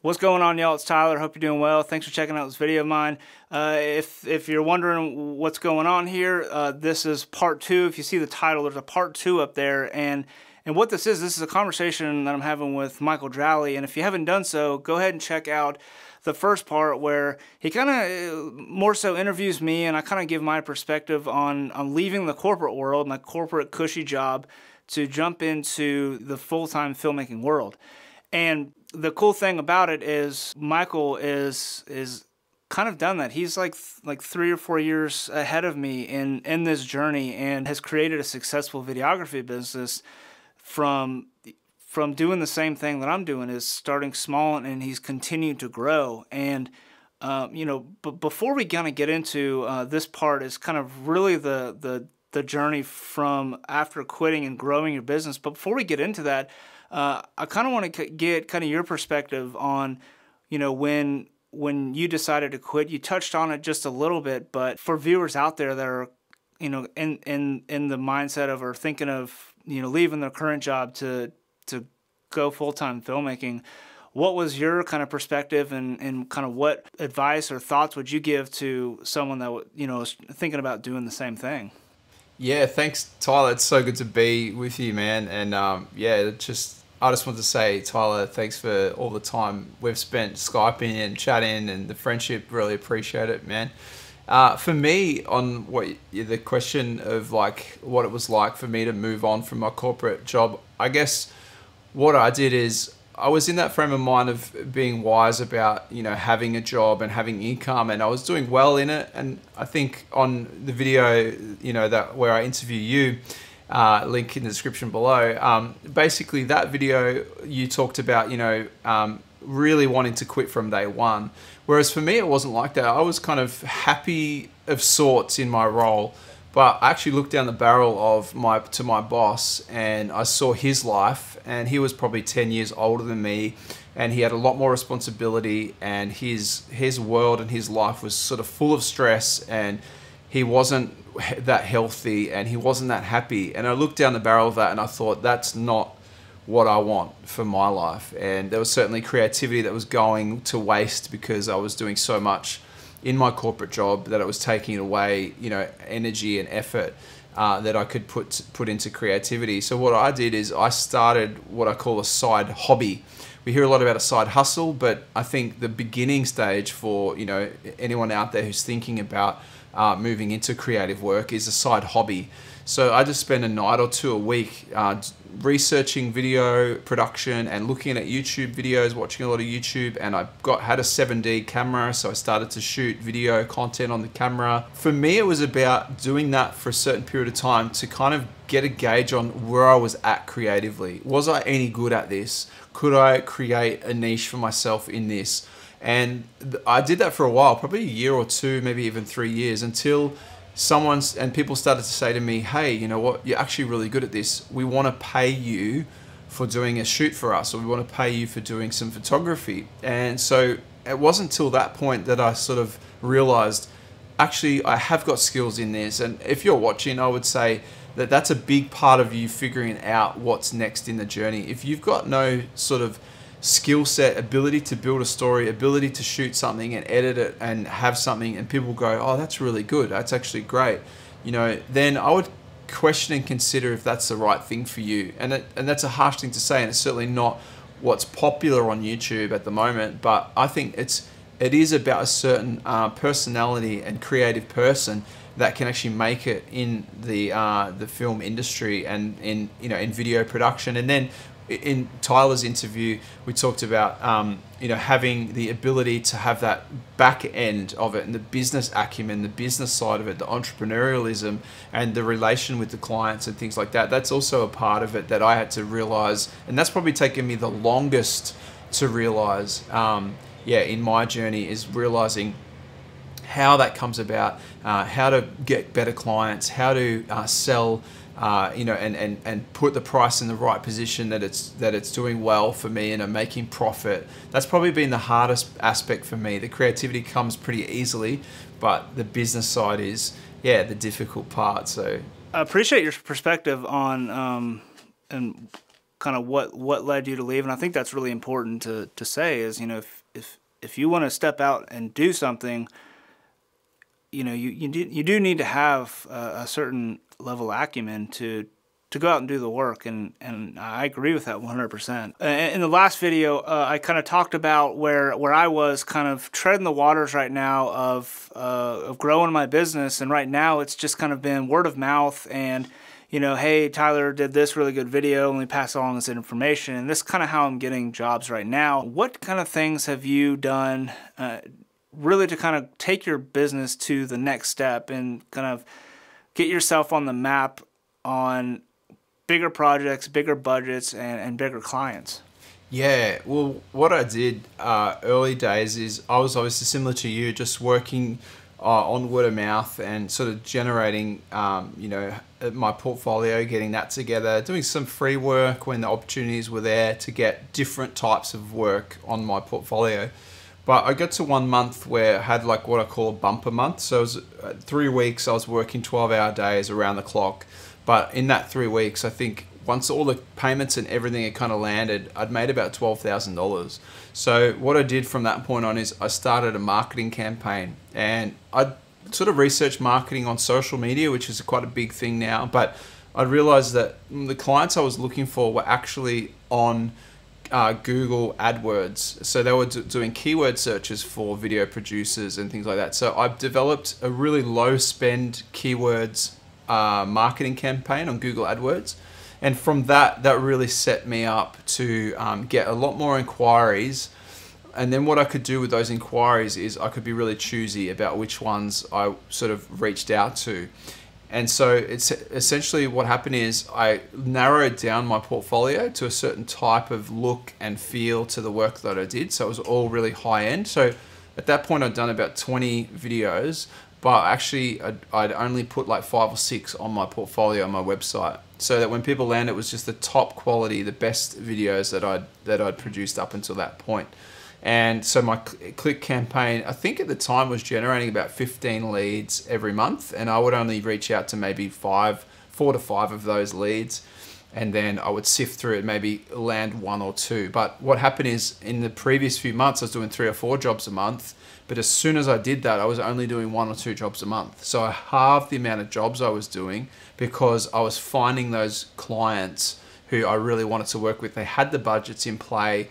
What's going on, y'all? It's Tyler. Hope you're doing well. Thanks for checking out this video of mine. If you're wondering what's going on here, this is part 2. If you see the title, there's a part 2 up there. And what this is a conversation that I'm having with Michael Drowley. And if you haven't done so, go ahead and check out the first part where he kind of more so interviews me, and I kind of give my perspective on leaving the corporate world, my corporate cushy job, to jump into the full-time filmmaking world. And the cool thing about it is Michael is kind of done that. He's like 3 or 4 years ahead of me in this journey, and has created a successful videography business from doing the same thing that I'm doing, is starting small, and he's continued to grow. And but before we kind of get into this part, is kind of really the journey from after quitting and growing your business. But before we get into that, I kind of want to get kind of your perspective on, when you decided to quit. You touched on it just a little bit, but for viewers out there that are, in the mindset of, or thinking of, leaving their current job to go full-time filmmaking, what was your kind of perspective, and kind of what advice or thoughts would you give to someone that is thinking about doing the same thing? Yeah, thanks, Tyler. It's so good to be with you, man. And I just want to say, Tyler, thanks for all the time we've spent Skyping and chatting, and the friendship. Really appreciate it, man. For me, on the question of like what it was like for me to move on from my corporate job, I guess what I did is I was in that frame of mind of being wise about, having a job and having income, and I was doing well in it. And I think on the video, that where I interview you, link in the description below, basically that video you talked about, really wanting to quit from day one. Whereas for me, it wasn't like that. I was kind of happy of sorts in my role, but I actually looked down the barrel of my boss, and I saw his life, and he was probably 10 years older than me, and he had a lot more responsibility, and his world and his life was sort of full of stress, and he wasn't that healthy, and he wasn't that happy. And I looked down the barrel of that, and I thought, that's not what I want for my life. And there was certainly creativity that was going to waste because I was doing so much in my corporate job that it was taking away, energy and effort that I could put into creativity. So what I did is I started what I call a side hobby. We hear a lot about a side hustle, but I think the beginning stage for anyone out there who's thinking about moving into creative work is a side hobby. So I just spend a night or two a week researching video production and looking at YouTube videos, watching a lot of YouTube, and I had a 7D camera, so I started to shoot video content on the camera. For me, it was about doing that for a certain period of time to kind of get a gauge on where I was at creatively. Was I any good at this? Could I create a niche for myself in this? And I did that for a while, probably a year or two, maybe even 3 years, until people started to say to me, hey, you know what, you're actually really good at this. We want to pay you for doing a shoot for us, or we want to pay you for doing some photography. And so it wasn't until that point that I sort of realized, actually, I have got skills in this. And if you're watching, I would say that that's a big part of you figuring out what's next in the journey. If you've got no sort of skill set, ability to build a story, ability to shoot something and edit it and have something, and people go, oh, that's really good, that's actually great, then I would question and consider if that's the right thing for you. And that's a harsh thing to say, and it's certainly not what's popular on YouTube at the moment, but I think it is about a certain personality and creative person that can actually make it in the film industry and in video production. And then in Tyler's interview, we talked about having the ability to have that back end of it, and the business acumen, the business side of it, the entrepreneurialism, and the relation with the clients and things like that. That's also a part of it that I had to realize, and that's probably taken me the longest to realize. In my journey, is realizing how that comes about, how to get better clients, how to sell. And put the price in the right position that it's doing well for me and I'm making profit. That's probably been the hardest aspect for me. The creativity comes pretty easily, but the business side is, the difficult part. So I appreciate your perspective on and kind of what led you to leave. And I think that's really important to say is, you know, if you want to step out and do something, you know, you do need to have a certain level of acumen to go out and do the work, and I agree with that 100%. In the last video, I kind of talked about where I was kind of treading the waters right now of growing my business, and right now it's just kind of been word of mouth, and you know, hey, Tyler did this really good video, and we pass along this information, and this is kind of how I'm getting jobs right now. What kind of things have you done really to kind of take your business to the next step and kind of get yourself on the map on bigger projects, bigger budgets, and bigger clients? Yeah, well, what I did early days is I was obviously similar to you, just working on word of mouth and sort of generating, you know, my portfolio, getting that together, doing some free work when the opportunities were there to get different types of work on my portfolio. But I got to 1 month where I had like what I call a bumper month. So it was 3 weeks I was working 12-hour days around the clock. But in that 3 weeks, I think once all the payments and everything had kind of landed, I'd made about $12,000. So what I did from that point on is I started a marketing campaign, and I sort of researched marketing on social media, which is quite a big thing now. But I realized that the clients I was looking for were actually on Google AdWords. So they were doing keyword searches for video producers and things like that. So I've developed a really low spend keywords marketing campaign on Google AdWords, and from that really set me up to get a lot more inquiries. And then what I could do with those inquiries is I could be really choosy about which ones I sort of reached out to. And so it's essentially what happened is I narrowed down my portfolio to a certain type of look and feel to the work that I did. So it was all really high end. So at that point I'd done about 20 videos, but actually I'd only put like 5 or 6 on my portfolio on my website, so that when people land, it was just the top quality, the best videos that I'd produced up until that point. And so my click campaign, I think at the time, was generating about 15 leads every month, and I would only reach out to maybe 4 to 5 of those leads, and then I would sift through it, maybe land 1 or 2. But what happened is in the previous few months, I was doing 3 or 4 jobs a month. But as soon as I did that, I was only doing 1 or 2 jobs a month. So I halved the amount of jobs I was doing because I was finding those clients who I really wanted to work with. They had the budgets in play.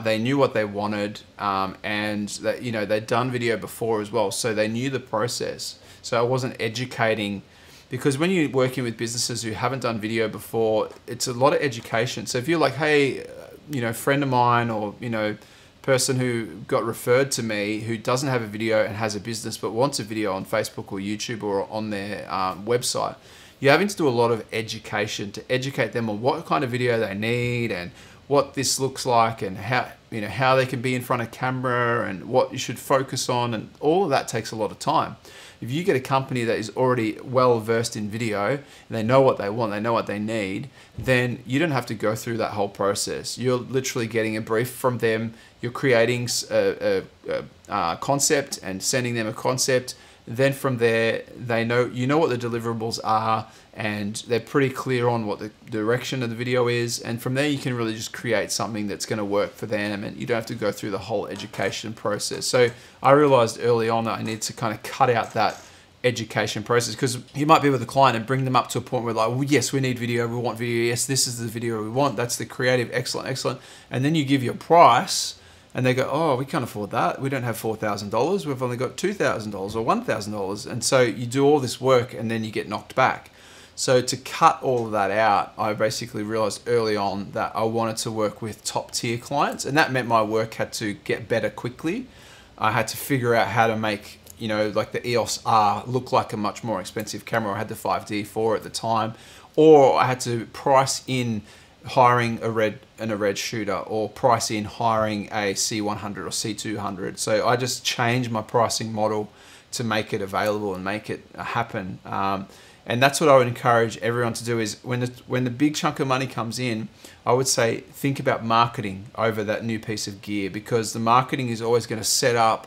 They knew what they wanted, and that, you know, they'd done video before as well. So they knew the process. So I wasn't educating, because when you're working with businesses who haven't done video before, it's a lot of education. So if you're like, hey, you know, friend of mine, or, you know, person who got referred to me who doesn't have a video and has a business but wants a video on Facebook or YouTube or on their website, you're having to do a lot of education to educate them on what kind of video they need and what this looks like, and how, you know, how they can be in front of camera and what you should focus on, and all of that takes a lot of time. If you get a company that is already well versed in video and they know what they want, they know what they need, then you don't have to go through that whole process. You're literally getting a brief from them. You're creating a concept and sending them a concept. Then from there, they know, you know what the deliverables are, and they're pretty clear on what the direction of the video is. And from there, you can really just create something that's going to work for them, and you don't have to go through the whole education process. So I realized early on that I need to kind of cut out that education process, because you might be with a client and bring them up to a point where, like, well, yes, we need video, we want video, yes, this is the video we want, that's the creative, excellent, excellent. And then you give your price, and they go, oh, we can't afford that. We don't have $4,000. We've only got $2,000 or $1,000. And so you do all this work and then you get knocked back. So to cut all of that out, I basically realized early on that I wanted to work with top tier clients. And that meant my work had to get better quickly. I had to figure out how to make, you know, like the EOS R look like a much more expensive camera. I had the 5D4 at the time. Or I had to price in hiring a red shooter, or price in hiring a C100 or C200. So I just changed my pricing model to make it available and make it happen. And that's what I would encourage everyone to do, is when the big chunk of money comes in, I would say think about marketing over that new piece of gear, because the marketing is always going to set up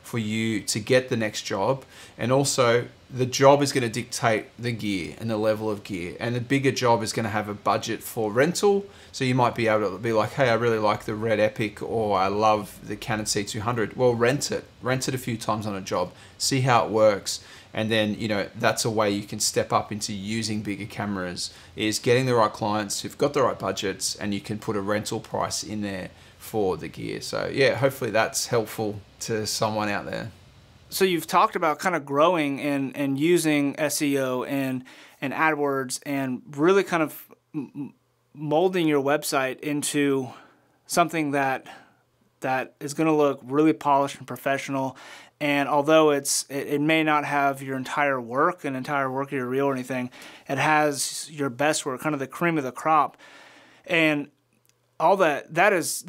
for you to get the next job. And also the job is going to dictate the gear and the level of gear. And the bigger job is going to have a budget for rental. So you might be able to be like, hey, I really like the Red Epic, or I love the Canon C200. Well, rent it a few times on a job, see how it works. And then, you know, that's a way you can step up into using bigger cameras, is getting the right clients who've got the right budgets, and you can put a rental price in there for the gear. So yeah, hopefully that's helpful to someone out there. So you've talked about kind of growing and using SEO and AdWords and really kind of molding your website into something that is going to look really polished and professional. And although it may not have your entire work of your reel or anything, it has your best work, kind of the cream of the crop. And all that is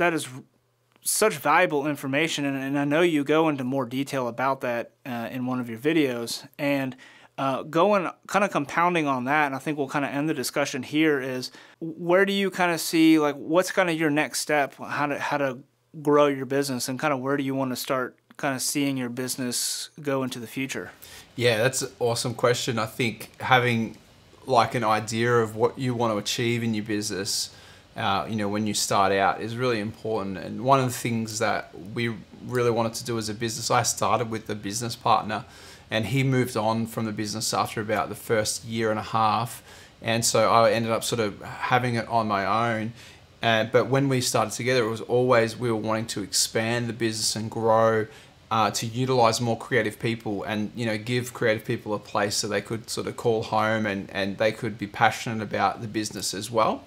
such valuable information, and I know you go into more detail about that in one of your videos. And going kind of compounding on that, and I think we'll kind of end the discussion here, is where do you kind of see, like, what's kind of your next step, how to grow your business, and kind of where do you want to start kind of seeing your business go into the future? Yeah, that's an awesome question. I think having like an idea of what you want to achieve in your business, you know, when you start out, is really important. And one of the things that we really wanted to do as a business, I started with a business partner, and he moved on from the business after about the first year and a half. And so I ended up sort of having it on my own. But when we started together, it was always we were wanting to expand the business and grow, to utilize more creative people, and, you know, give creative people a place so they could sort of call home, and they could be passionate about the business as well.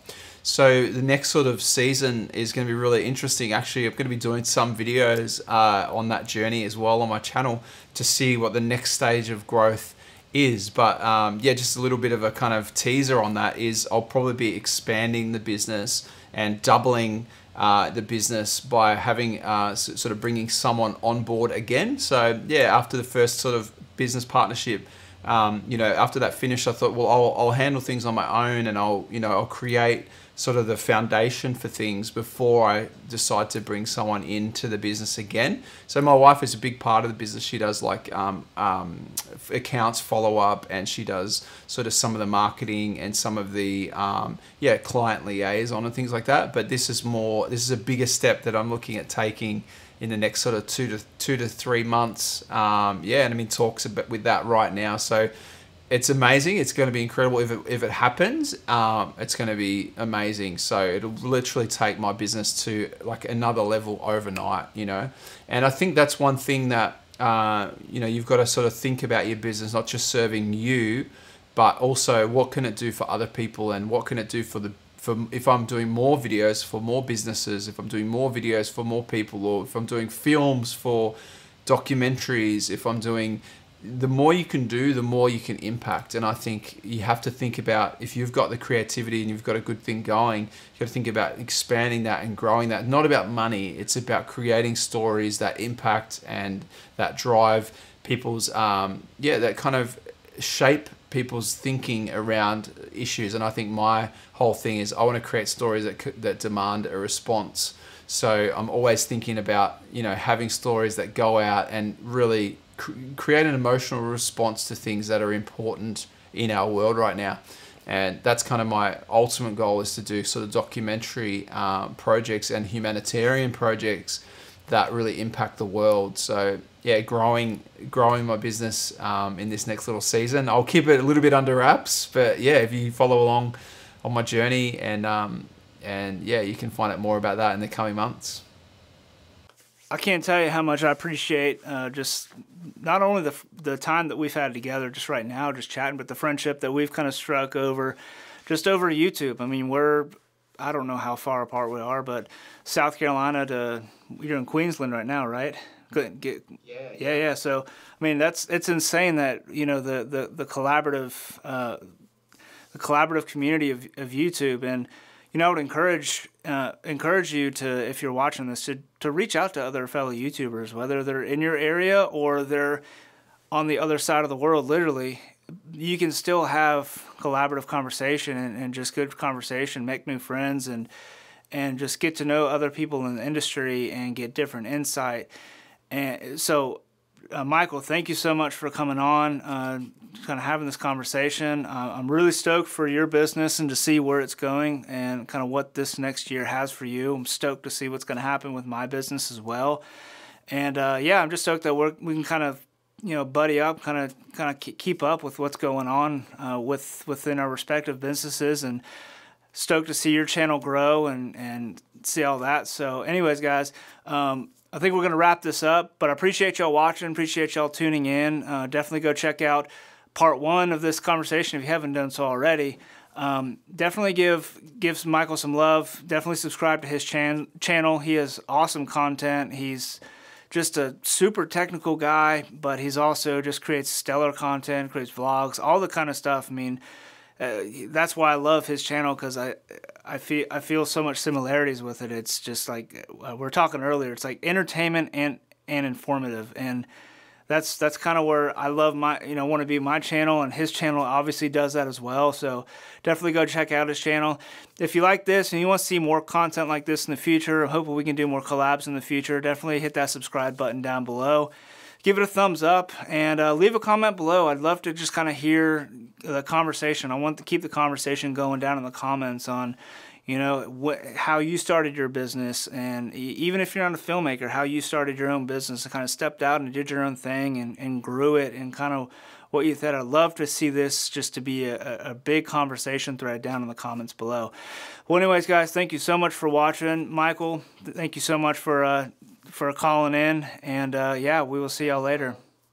So the next sort of season is going to be really interesting. Actually, I'm going to be doing some videos on that journey as well on my channel to see what the next stage of growth is. But yeah, just a little bit of a kind of teaser on that is I'll probably be expanding the business and doubling the business by having sort of bringing someone on board again. So yeah, after the first sort of business partnership, you know, after that finished, I thought, well, I'll handle things on my own, and I'll create sort of the foundation for things before I decide to bring someone into the business again. So my wife is a big part of the business. She does like accounts follow-up, and she does sort of some of the marketing and some of the client liaison and things like that. But this is a bigger step that I'm looking at taking in the next sort of two to 3 months. And I'm in talks with that right now. So it's amazing. It's going to be incredible if it happens. It's going to be amazing. So it'll literally take my business to like another level overnight, you know. And I think that's one thing that you know, you've got to sort of think about your business, not just serving you, but also what can it do for other people, and what can it do for if I'm doing more videos for more businesses, if I'm doing more videos for more people, or if I'm doing films for documentaries, if I'm doing, the more you can do, the more you can impact. And I think you have to think about, if you've got the creativity and you've got a good thing going, you got to think about expanding that and growing that. Not about money, it's about creating stories that impact and that drive people's, that kind of shape people's thinking around issues. And I think my whole thing is I want to create stories that demand a response. So I'm always thinking about, you know, having stories that go out and really create an emotional response to things that are important in our world right now. And that's kind of my ultimate goal, is to do sort of documentary projects and humanitarian projects that really impact the world. So yeah, growing my business in this next little season. I'll keep it a little bit under wraps, but yeah, if you follow along on my journey, and yeah, you can find out more about that in the coming months. I can't tell you how much I appreciate just not only the time that we've had together just right now, just chatting, but the friendship that we've kind of struck over YouTube. I mean, I don't know how far apart we are, but South Carolina to, you're in Queensland right now, right? Yeah. So, I mean, it's insane that, you know, the collaborative community of YouTube. And, you know, I would encourage you to, if you're watching this, to reach out to other fellow YouTubers, whether they're in your area or they're on the other side of the world. Literally, you can still have collaborative conversation and just good conversation, make new friends, and just get to know other people in the industry and get different insight. And so Michael, thank you so much for coming on, kind of having this conversation. I'm really stoked for your business and to see where it's going and kind of what this next year has for you. I'm stoked to see what's going to happen with my business as well. And yeah, I'm just stoked that we can kind of, you know, buddy up, kind of keep up with what's going on within our respective businesses, and stoked to see your channel grow and see all that. So anyways, guys, I think we're going to wrap this up, but I appreciate y'all watching, appreciate y'all tuning in. Definitely go check out part 1 of this conversation if you haven't done so already. Definitely give Michael some love. Definitely subscribe to his channel. He has awesome content. He's just a super technical guy, but he's also just creates stellar content, creates vlogs, all the kind of stuff. I mean, that's why I love his channel, because I feel so much similarities with it. It's just like we were talking earlier. It's like entertainment and informative, and that's kind of where I love want to be my channel, and his channel obviously does that as well. So definitely go check out his channel. If you like this and you want to see more content like this in the future, hopefully we can do more collabs in the future. Definitely hit that subscribe button down below. Give it a thumbs up, and leave a comment below. I'd love to just kind of hear the conversation. I want to keep the conversation going down in the comments on, you know, how you started your business, and even if you're not a filmmaker, how you started your own business and kind of stepped out and did your own thing and grew it, and kind of what you thought. I'd love to see this just to be a big conversation thread down in the comments below. Well, anyways, guys, thank you so much for watching. Michael, thank you so much for calling in, and yeah, we will see y'all later.